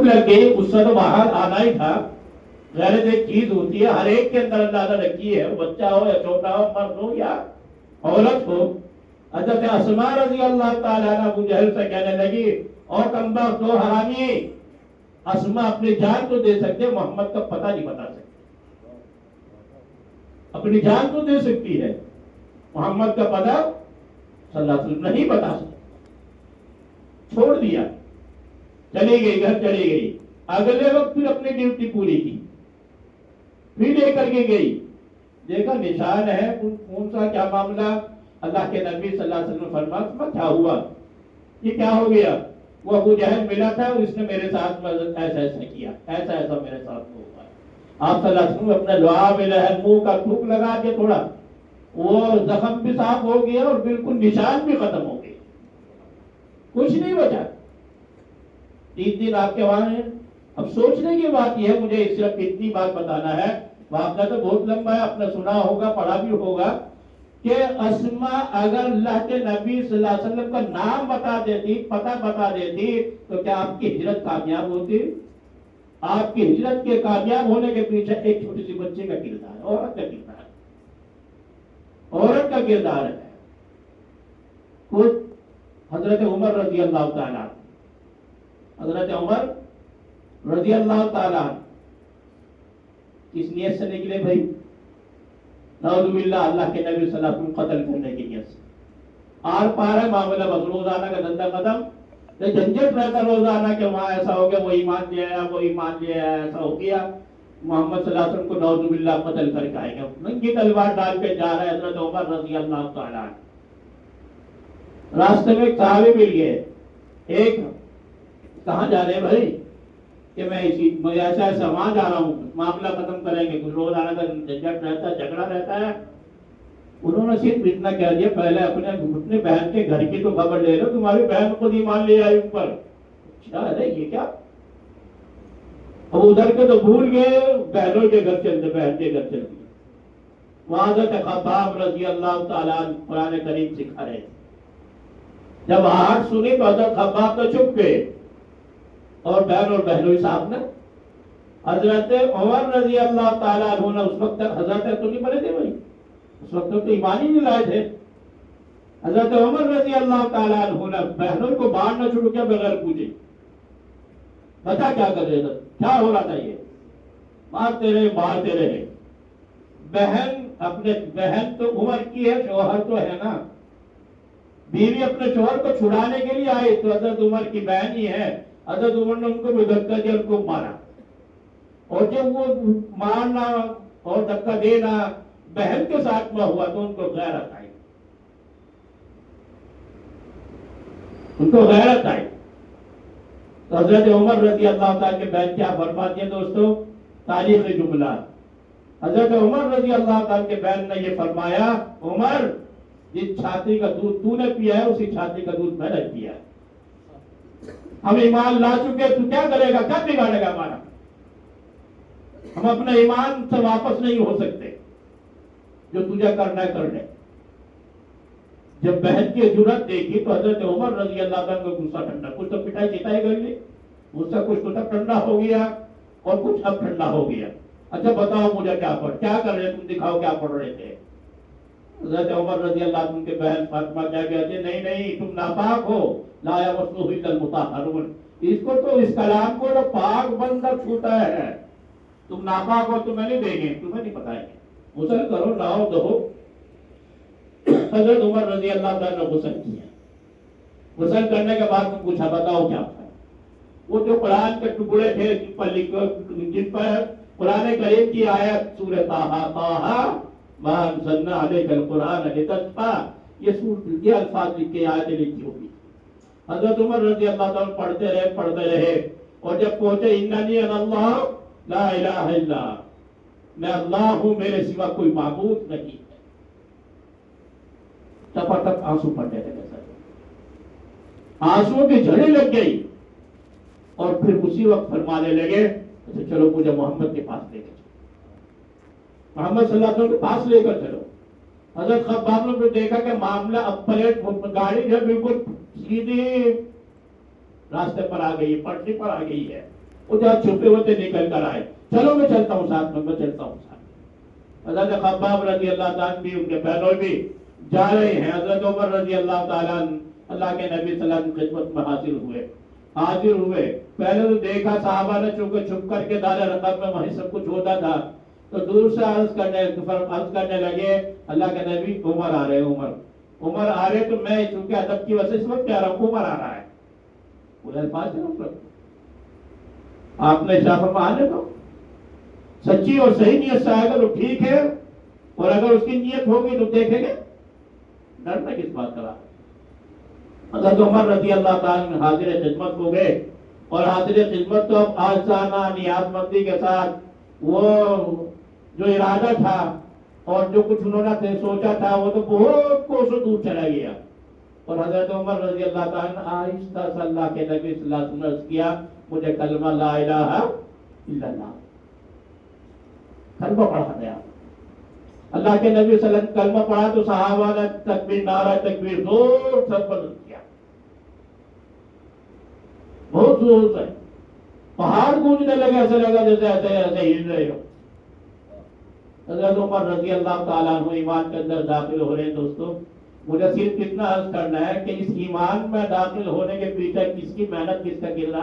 لگ گئی، غصہ تو باہر آنا ہی تھا. غیرت ایک چیز ہوتی ہے، ہر ایک کے اندر اللہ تعالیٰ رکھی ہے، بچہ ہو یا چھوٹا ہو، مرد ہو یا عورت ہو. حضرت اسماء رضی اللہ تعالیٰ عنہ ابو جہل سے کہنے لگی، اور کمبخت دو حرامی، اسماء اپنی جان تو دے سکتے، محمد کا پتہ نہیں بتا سکتے. اپنی جان تو دے سکتی ہے، محمد کا پتہ صلی اللہ علیہ وسلم نہیں بتا سکتے. چھوڑ دیا، چلی گئی، گھر چلی گئی. اگلے وقت پھر اپنی ڈیوٹی پوری کی، پھر لے کر کے گئی، دیکھا نشان ہے خون سا، کیا معاملہ؟ اللہ کے نبی صلی اللہ علیہ وسلم فرمایا کیا ہوا، یہ کیا ہو گیا؟ وہ ابو جہل ملا تھا، اس نے میرے ساتھ ایسا ایسا کیا، ایسا ایسا میرے ساتھ ہوا. آپ صلی اللہ علیہ وسلم اپنے لعاب الہ منہ کا تھوک لگا کے تھوڑا، وہ زخم بھی صاف ہو گیا اور بالکل نشان بھی ختم ہو گیا، کچھ نہیں بچا. 3 دن آپ کے وہاں ہیں. اب سوچنے کی بات یہ ہے، مجھے صرف اتنی بات بتانا ہے، واقعہ تو بہت لمبا ہے، آپ نے سنا ہوگا، پڑھا بھی ہوگا، کہ اسماء اگر اللہ کے نبی صلی اللہ علیہ وسلم کا نام بتا دیتی، پتہ بتا دیتی، تو کیا آپ کی ہجرت کامیاب ہوتی؟ آپ کی ہجرت کے کامیاب ہونے کے پیچھے ایک چھوٹی سی بچے کا کردار ہے، عورت کا کردار ہے، عورت کا کردار ہے. خود حضرت عمر رضی اللہ تعالیٰ، حضرت عمر رضی اللہ تعالیٰ کس نیت سے نکلے بھائی؟ نعوذ باللہ، اللہ کے نبی صلی اللہ علیہ وسلم قتل کرنے کی نیت سے. آر پار ہے معاملہ، بس روزانہ کا دھندا ختم. جھنجٹ رہتا روزانہ کہ وہاں ایسا ہو گیا، وہ ایمان لے آیا، وہ ایمان لے آیا، ایسا ہو گیا. محمد صلی اللہ علیہ وسلم کو نعوذ باللہ قتل کر کے آئے گا، ننگی تلوار ڈال کے جا رہا ہے حضرت عمر رضی اللہ تعالیٰ. راستے میں ایک صحابی مل گئے، ایک کہاں جا رہے بھائی؟ کہ میں ایسا ایسا وہاں جا رہا ہوں، معاملہ ختم کریں گے، کچھ روزانہ کا جھنجٹ رہتا ہے، جھگڑا رہتا ہے. انہوں نے صرف اتنا کہہ دیا، پہلے اپنے بہن کے گھر کی تو خبر لے لو، تمہاری بہن خود ایمان لے آئی اوپر. اچھا ہے یہ کیا؟ اب ادھر کے تو بھول گئے، بہنوں کے گھر چلتے، بہن کے گھر چلتے. وہاں حضرت خباب رضی اللہ تعالیٰ قرآن کریم سکھا رہے. جب آہٹ سنی تو حضرت خباب تو چھپ گئے، اور بہن اور بہنوئی صاحب نے حضرت عمر رضی اللہ تعالیٰ عنہ نے اس وقت تک حضرت تو نہیں بنے تھے بھائی، اس وقت تو ایمان ہی نہیں لائے تھے. حضرت عمر رضی اللہ تعالیٰ عنہ نے بہنوں کو باندھنا شروع کیا بغیر پوچھے. بتا کیا کر رہے تھے، کیا ہو رہا تھا؟ یہ مارتے رہے. بہن اپنے بہن تو عمر کی ہے، شوہر تو ہے نا. بیوی اپنے شوہر کو چھڑانے کے لیے آئی تو حضرت عمر کی بہن ہی ہے. حضرت عمر نے ان کو بھی دھکا دیا، ان کو مارا. اور جب وہ مارنا اور دھکا دینا بہن کے ساتھ میں ہوا تو ان کو غیرت آئی، ان کو غیرت آئی. تو حضرت عمر رضی اللہ تعالیٰ کے بہن کیا فرماتے ہیں دوستو؟ تاریخی جملہ. حضرت عمر رضی اللہ تعالیٰ کے بہن نے یہ فرمایا، عمر جس چھاتی کا دودھ تو نے پیا ہے اسی چھاتی کا دودھ میں نے پیا ہے. ہم ایمان لا چکے، تو کیا کرے گا، کیا بگاڑے گا ہمارا؟ ہم اپنے ایمان سے واپس نہیں ہو سکتے، جو تجھے کرنا ہے کر لے. جب بہن کی جرات دیکھی تو حضرت عمر رضی اللہ عنہ کو غصہ ٹھنڈا، کچھ تو پٹائی چٹائی کر لی، غصہ کچھ تو تب ٹھنڈا ہو گیا اور کچھ اب ٹھنڈا ہو گیا. اچھا بتاؤ مجھے کیا کر رہے تم، دکھاؤ کیا پڑھ رہے تھے. حضرت عمر رضی اللہ عنہ کے بہن فاطمہ کیا کہتے ہیں، نہیں تم ناپاک ہو، لا یمسہ الا المطہرون. اس کو تو اس کلام کو جو پاک بندہ چھوتا ہے، تم ناپاک ہو تمہیں نہیں دیں گے، تمہیں نہیں بتائیں گے. غسل کرو، نہاؤ دھو. حضرت عمر رضی اللہ تعالیٰ نے غسل کیا. غسل کرنے کے بعد پوچھا بتاؤ کیا تھا. وہ جو قرآن کے ٹکڑے تھے جن پر قرآن کریم کی آیت سورہ طٰہٰ ما انزلنا علیک القرآن لتشقیٰ، یہ الفاظ لکھے آیتیں لکھی ہوگی. حضرت عمر رضی اللہ تعالیٰ پڑھتے رہے اور جب پہنچے اننی انا اللہ لا الہ الا، میں اللہ ہوں، میرے سوا کوئی معبود نہیں. ٹپاٹپ آنسو پڑتے رہے، آنسو کی جھڑی لگ گئی. اور پھر اسی وقت فرمانے لگے اچھا چلو مجھے محمد کے پاس لے کے چلو، محمد صلی اللہ علیہ وسلم کے پاس لے کر چلو. حضرت خباب نے دیکھا کہ معاملہ اب پلیٹ گاڑی جو بالکل سیدھی راستے پر آ گئی، پٹری پر آ گئی ہے. وہ جہاں چھپے ہوتے نکل کر آئے، چلو میں چلتا ہوں ساتھ میں چلتا ہوں ساتھ۔ حضرت خباب رضی اللہ تعالیٰ بھی ان کے بہنوئی بھی جا رہے ہیں۔ حضرت عمر رضی اللہ تعالیٰ اللہ کے نبی صلی اللہ علیہ وسلم کی خدمت میں حاضر ہوئے۔ پہلے تو دیکھا صحابہ نے چونکہ چھپ کر کے دار رقم میں وہیں سب کچھ ہوتا تھا، تو دور سے عرض کرنے لگے اللہ کے نبی عمر آ رہے، عمر آ رہے، تو میں چونکہ ادب کی وجہ سے اس وقت کہہ رہا ہوں عمر آ رہا ہے، ادھر پاس ہے آپ نے شاہ فرمانے دو، سچی اور صحیح نیت سے آئے گا تو ٹھیک ہے، اور اگر اس کی نیت ہوگی تو دیکھیں گے، ڈرنا کس بات کا؟ حضرت عمر رضی اللہ تعالیٰ حاضر خدمت ہو گئے، اور حاضر خدمت تو اب آجزانہ نیاز مندی کے ساتھ وہ جو ارادہ تھا اور جو کچھ انہوں نے سوچا تھا وہ تو بہت کوسوں دور چلا گیا، اور حضرت عمر رضی اللہ تعالیٰ آہستہ سے اللہ کے نبی صلی اللہ علیہ وسلم نے عرض کیا مجھے کلمہ لا الہ الا اللہ، کلمہ پڑھا گیا۔ اللہ کے نبی صلی اللہ علیہ وسلم کلمہ پڑھا تو صحابہ نے تکبیر، نعرہ تکبیر زور سے بلند کیا، بہت زور سے، پہاڑ گونجنے لگے، ایسے لگا جیسے ایسے ہل رہے ہو۔ حضرت عمر رضی اللہ تعالیٰ عنہ ایمان کے اندر داخل ہو رہے ہیں۔ دوستو مجھے صرف اتنا عرض کرنا ہے کہ اس ایمان میں داخل ہونے کے پیچھے کس کی محنت، کس کا کردار